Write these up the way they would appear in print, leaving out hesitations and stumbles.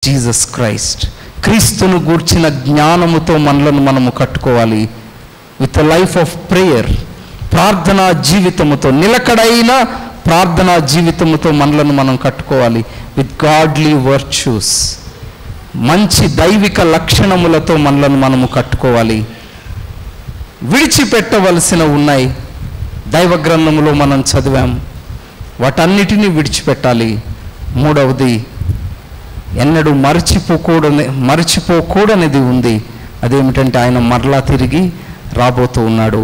Jesus Christ. క్రీస్తును గూర్చిన జ్ఞానముతో మనలను మనము కట్టుకోవాలి. విత్ లైఫ్ ఆఫ్ ప్రేయర్, ప్రార్థనా జీవితముతో, నిలకడైన ప్రార్థనా జీవితముతో మనలను మనం కట్టుకోవాలి. విత్ గాడ్లీ వర్చ్యూస్, మంచి దైవిక లక్షణములతో మనలను మనము కట్టుకోవాలి. విడిచిపెట్టవలసిన ఉన్నాయి, దైవ గ్రంథములో మనం చదివాం. వాటన్నిటినీ విడిచిపెట్టాలి. మూడవది, ఎన్నడూ మర్చిపోకూడనిది ఉంది. అదేమిటంటే ఆయన మరలా తిరిగి రాబోతూ ఉన్నాడు.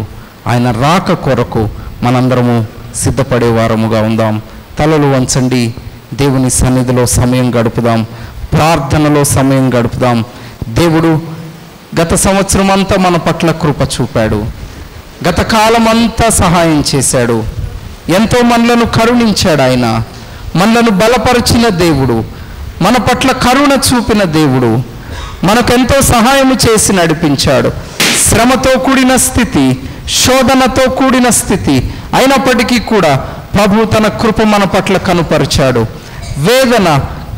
ఆయన రాక కొరకు మనందరము సిద్ధపడే వారముగా ఉందాం. తలలు వంచండి, దేవుని సన్నిధిలో సమయం గడుపుదాం, ప్రార్థనలో సమయం గడుపుదాం. దేవుడు గత సంవత్సరం అంతా మన పట్ల కృప చూపాడు, గత కాలం అంతా సహాయం చేశాడు, ఎంతో మనలను కరుణించాడు. ఆయన మనలను బలపరిచిన దేవుడు, మన పట్ల కరుణ చూపిన దేవుడు, మనకెంతో సహాయం చేసి నడిపించాడు. శ్రమతో కూడిన స్థితి, శోధనతో కూడిన స్థితి అయినప్పటికీ కూడా ప్రభు తన కృప మన పట్ల కనుపరిచాడు. వేదన,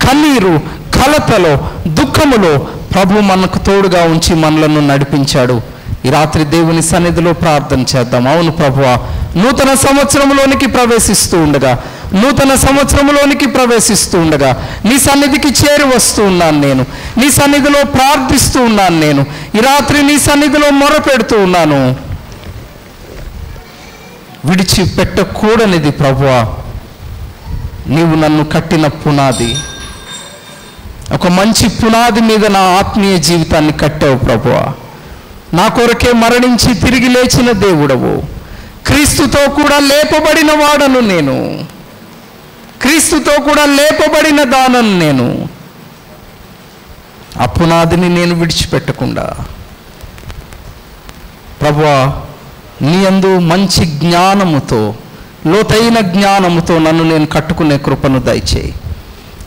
కన్నీరు, కలతలో, దుఃఖములో ప్రభు మనకు తోడుగా ఉంచి మనలను నడిపించాడు. ఈ రాత్రి దేవుని సన్నిధిలో ప్రార్థన చేద్దాం. అవును ప్రభువా, నూతన సంవత్సరంలోనికి ప్రవేశిస్తూ ఉండగా నీ సన్నిధికి చేరి వస్తూ ఉన్నాను నేను. నీ సన్నిధిలో ప్రార్థిస్తూ ఉన్నాను నేను. ఈ రాత్రి నీ సన్నిధిలో మొరపెడుతూ ఉన్నాను. విడిచిపెట్టకూడనిది ప్రభువా, నీవు నన్ను కట్టిన పునాది, ఒక మంచి పునాది మీద నా ఆత్మీయ జీవితాన్ని కట్టావు ప్రభువా. నా కొరకే మరణించి తిరిగి లేచిన దేవుడవు. క్రీస్తుతో కూడా లేపబడిన వాడను నేను, క్రీస్తుతో కూడా లేపబడిన దానను నేను. ఆ పునాదిని నేను విడిచిపెట్టకుండా ప్రభువా, నీ యందు మంచి జ్ఞానముతో, లోతైన జ్ఞానముతో నన్ను నేను కట్టుకునే కృపను దయచేయి.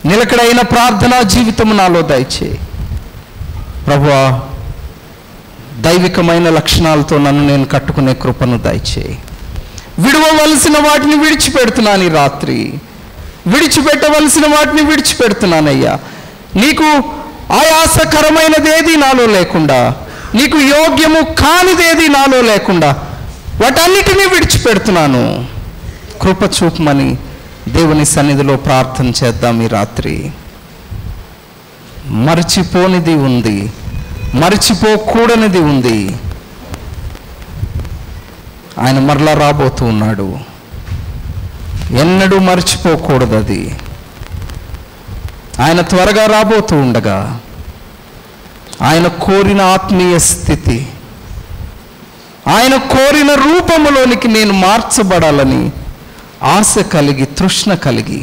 నిలకడైన ప్రార్థనా జీవితము నాలో దయచేయి ప్రభువా. దైవికమైన లక్షణాలతో నన్ను నేను కట్టుకునే కృపను దయచేయి. విడవవలసిన వాటిని విడిచిపెడుతున్నాను. ఈ రాత్రి విడిచిపెట్టవలసిన వాటిని విడిచిపెడుతున్నానయ్యా. నీకు ఆయాసకరమైనదేది నాలో లేకుండా, నీకు యోగ్యము కానిదేది నాలో లేకుండా వాటన్నిటినీ విడిచిపెడుతున్నాను. కృప చూపమని దేవుని సన్నిధిలో ప్రార్థన చేద్దాం. ఈ రాత్రి మర్చిపోనిది ఉంది, మర్చిపోకూడనిది ఉంది. ఆయన మరలా రాబోతూ ఉన్నాడు. ఎన్నడూ మర్చిపోకూడదు అది. ఆయన త్వరగా రాబోతూ ఉండగా ఆయన కోరిన ఆత్మీయ స్థితి, ఆయన కోరిన రూపములోనికి నేను మార్చబడాలని ఆశ కలిగి, తృష్ణ కలిగి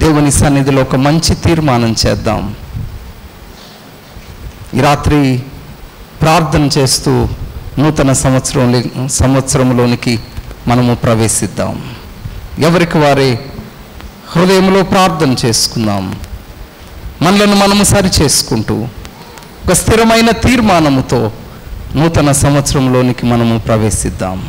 దేవుని సన్నిధిలో ఒక మంచి తీర్మానం చేద్దాం. ఈ రాత్రి ప్రార్థన చేస్తూ నూతన సంవత్సరంలోనికి మనము ప్రవేశిద్దాం. ఎవరికి వారే హృదయంలో ప్రార్థన చేసుకుందాం. మనలను మనము సరి చేసుకుంటూ ఒక స్థిరమైన తీర్మానముతో నూతన సంవత్సరంలోనికి మనము ప్రవేశిద్దాం.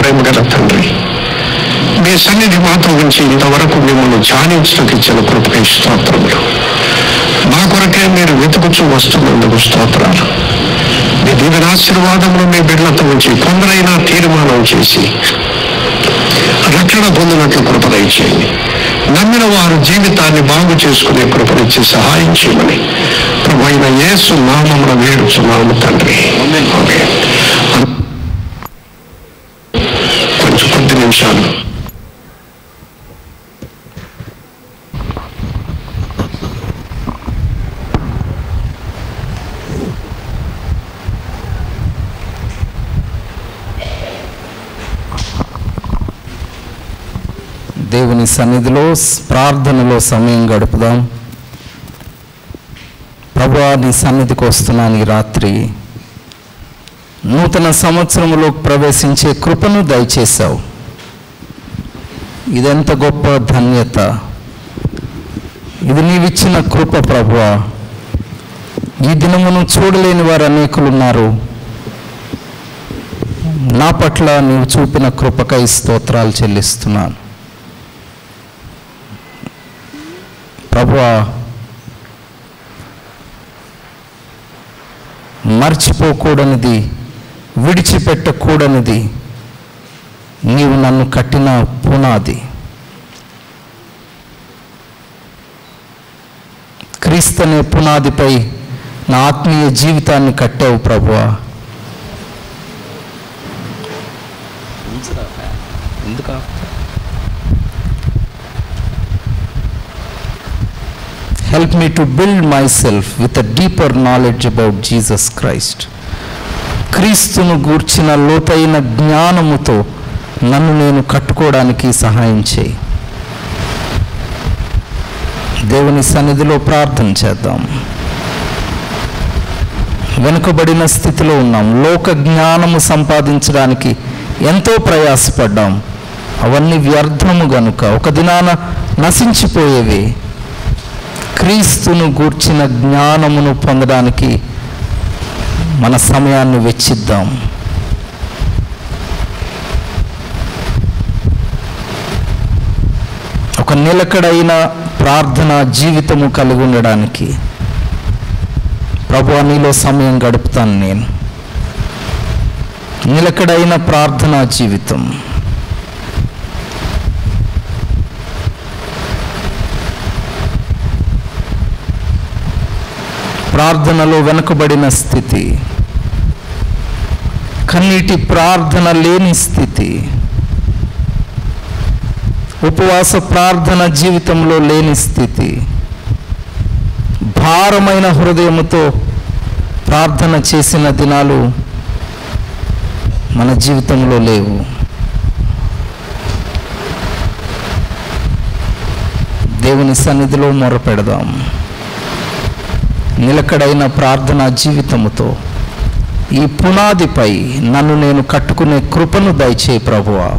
ప్రేమగల తండ్రి, మీ సన్నిధి మాతో ఉంచి ఇంతవరకు మిమ్మల్ని ధ్యానించడానికి ఇచ్చిన కృపకి స్తోత్రములు. మా కొరకే మీరు వెతుకుచూ వస్తున్నందుకు స్తోత్రాలు. మీ దీవెనాశీర్వాదములు మీ బిడ్డలతో ఉంచి కొందరైనా తీర్మానం చేసి రక్షణ పొందినట్లు కృపదయచేయండి. నమ్మిన వారు జీవితాన్ని బాగు చేసుకునే కృపనిచ్చి సహాయం చేయమని ప్రభువైన యేసు నామమున వేడుచున్నాము తండ్రి. కొంచెం కొద్ది నిమిషాలు దేవుని సన్నిధిలో ప్రార్థనలో సమయం గడుపుదాం. ప్రభువా, నీ సన్నిధికి వస్తున్నాను ఈ రాత్రి. నూతన సంవత్సరంలో ప్రవేశించే కృపను దయచేశావు. ఇదెంత గొప్ప ధన్యత! ఇది నీవిచ్చిన కృప ప్రభువా. ఈ దినమును చూడలేని వారు అనేకులున్నారు. నా పట్ల నీవు చూపిన కృపకై స్తోత్రాలు చెల్లిస్తున్నాను ప్రభువా. మర్చిపోకూడనిది, విడిచిపెట్టకూడనిది నీవు నన్ను కట్టిన పునాది. క్రీస్తు అనే పునాదిపై నా ఆత్మీయ జీవితాన్ని కట్టావు ప్రభువా. Help me to build myself with a deeper knowledge about Jesus Christ. క్రీస్తును గూర్చిన లోతైన జ్ఞానముతో నన్ను నేను కట్టుకోవడానికి సహాయం చేయి. దేవుని సన్నిధిలో ప్రార్థన చేద్దాం. వెనుకబడిన స్థితిలో ఉన్నాం. లోక జ్ఞానము సంపాదించడానికి ఎంతో ప్రయాసపడ్డాం. అవన్నీ వ్యర్థము గనుక ఒక దినాన నశించిపోయేవి. క్రీస్తును గూర్చిన జ్ఞానమును పొందడానికి మన సమయాన్ని వెచ్చిద్దాం. ఒక నిలకడైన ప్రార్థన జీవితము కలిగి ఉండడానికి ప్రభువా, నీలో సమయం గడుపుతాను. నేను నిలకడైన ప్రార్థనా జీవితం, ప్రార్థనలో వెనుకబడిన స్థితి, కన్నీటి ప్రార్థన లేని స్థితి, ఉపవాస ప్రార్థన జీవితంలో లేని స్థితి, భారమైన హృదయముతో ప్రార్థన చేసిన దినాలు మన జీవితంలో లేవు. దేవుని సన్నిధిలో మొరపెడదాం. నిలకడైన ప్రార్థనా జీవితముతో ఈ పునాదిపై నన్ను నేను కట్టుకునే కృపను దయచేయి ప్రభువా.